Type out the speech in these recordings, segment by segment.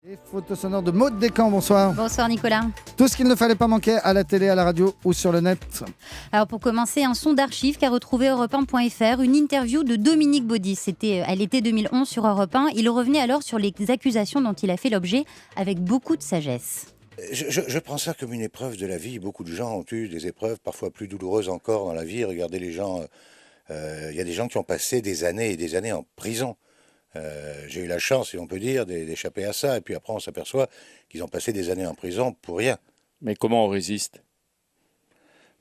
Et photo sonore de Maud Descamps, bonsoir. Bonsoir Nicolas. Tout ce qu'il ne fallait pas manquer à la télé, à la radio ou sur le net. Alors pour commencer, un son d'archives qu'a retrouvé Europe1.fr, une interview de Dominique Baudis. C'était à l'été 2011 sur Europe 1. Il revenait alors sur les accusations dont il a fait l'objet avec beaucoup de sagesse. Je prends ça comme une épreuve de la vie. Beaucoup de gens ont eu des épreuves parfois plus douloureuses encore dans la vie. Regardez les gens, il y a des gens qui ont passé des années et des années en prison. J'ai eu la chance, si on peut dire, d'échapper à ça. Et puis après, on s'aperçoit qu'ils ont passé des années en prison pour rien. Mais comment on résiste ?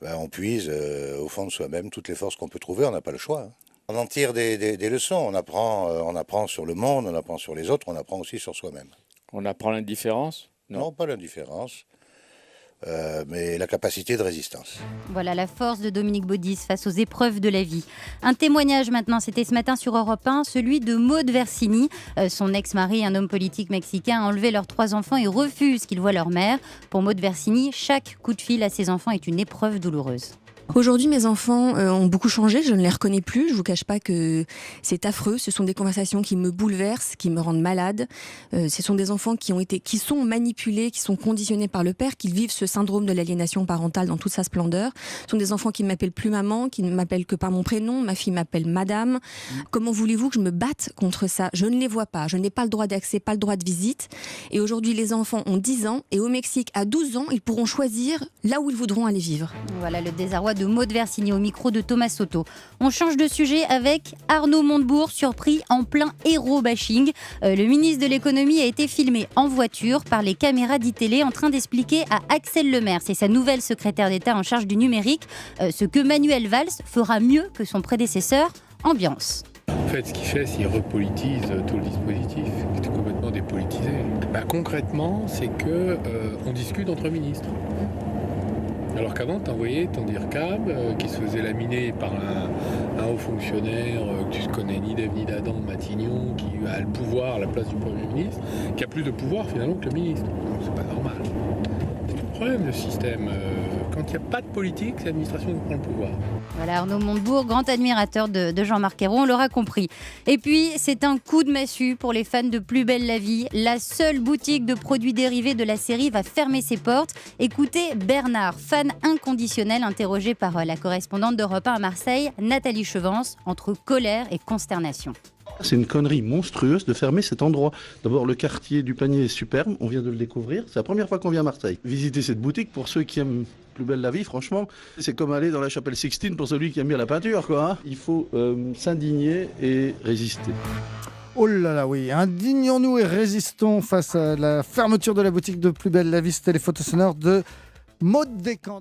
On puise au fond de soi-même toutes les forces qu'on peut trouver. On n'a pas le choix. On en tire des leçons. On apprend sur le monde, on apprend sur les autres, on apprend aussi sur soi-même. On apprend l'indifférence ? Non, pas l'indifférence, mais la capacité de résistance. Voilà la force de Dominique Baudis face aux épreuves de la vie. Un témoignage maintenant, c'était ce matin sur Europe 1, celui de Maud Versini. Son ex-mari, un homme politique mexicain, a enlevé leurs 3 enfants et refuse qu'ils voient leur mère. Pour Maud Versini, chaque coup de fil à ses enfants est une épreuve douloureuse. Aujourd'hui, mes enfants ont beaucoup changé, je ne les reconnais plus, je vous cache pas que c'est affreux, ce sont des conversations qui me bouleversent, qui me rendent malade. Ce sont des enfants qui sont manipulés, qui sont conditionnés par le père, qui vivent ce syndrome de l'aliénation parentale dans toute sa splendeur. Ce sont des enfants qui ne m'appellent plus maman, qui ne m'appellent que par mon prénom, ma fille m'appelle madame. Comment voulez-vous que je me batte contre ça ? Je ne les vois pas, je n'ai pas le droit d'accès, pas le droit de visite. Et aujourd'hui, les enfants ont 10 ans et au Mexique, à 12 ans, ils pourront choisir là où ils voudront aller vivre. Voilà le désarroi de Maud Versini au micro de Thomas Soto. On change de sujet avec Arnaud Montebourg, surpris en plein héros-bashing. Le ministre de l'économie a été filmé en voiture par les caméras d'ITélé en train d'expliquer à Axel Lemaire, c'est sa nouvelle secrétaire d'État en charge du numérique, ce que Manuel Valls fera mieux que son prédécesseur, ambiance. En fait, ce qu'il fait, c'est qu'il repolitise tout le dispositif. C'est complètement dépolitisé. Concrètement, c'est qu'on discute entre ministres. Alors qu'avant, t'envoyais ton DIRCAB qui se faisait laminer par un haut fonctionnaire que tu ne connais ni d'Ève ni d'Adam, Matignon, qui a le pouvoir à la place du Premier ministre, qui a plus de pouvoir finalement que le ministre. Donc, c'est pas normal. C'est le problème, le système. Quand il n'y a pas de politique, c'est l'administration qui prend le pouvoir. Voilà, Arnaud Montebourg, grand admirateur de Jean-Marc Ayrault, on l'aura compris. Et puis, c'est un coup de massue pour les fans de Plus belle la vie. La seule boutique de produits dérivés de la série va fermer ses portes. Écoutez Bernard, fan inconditionnel, interrogé par la correspondante d'Europe 1 à Marseille, Nathalie Chevance, entre colère et consternation. C'est une connerie monstrueuse de fermer cet endroit. D'abord, le quartier du Panier est superbe, on vient de le découvrir. C'est la première fois qu'on vient à Marseille. Visiter cette boutique, pour ceux qui aiment Plus belle la vie, franchement, c'est comme aller dans la chapelle Sixtine pour celui qui aime bien la peinture, quoi. Hein. Il faut s'indigner et résister. Oh là là, oui, indignons-nous et résistons face à la fermeture de la boutique de Plus belle la vie. C'était les photos sonores de Maud Descamps.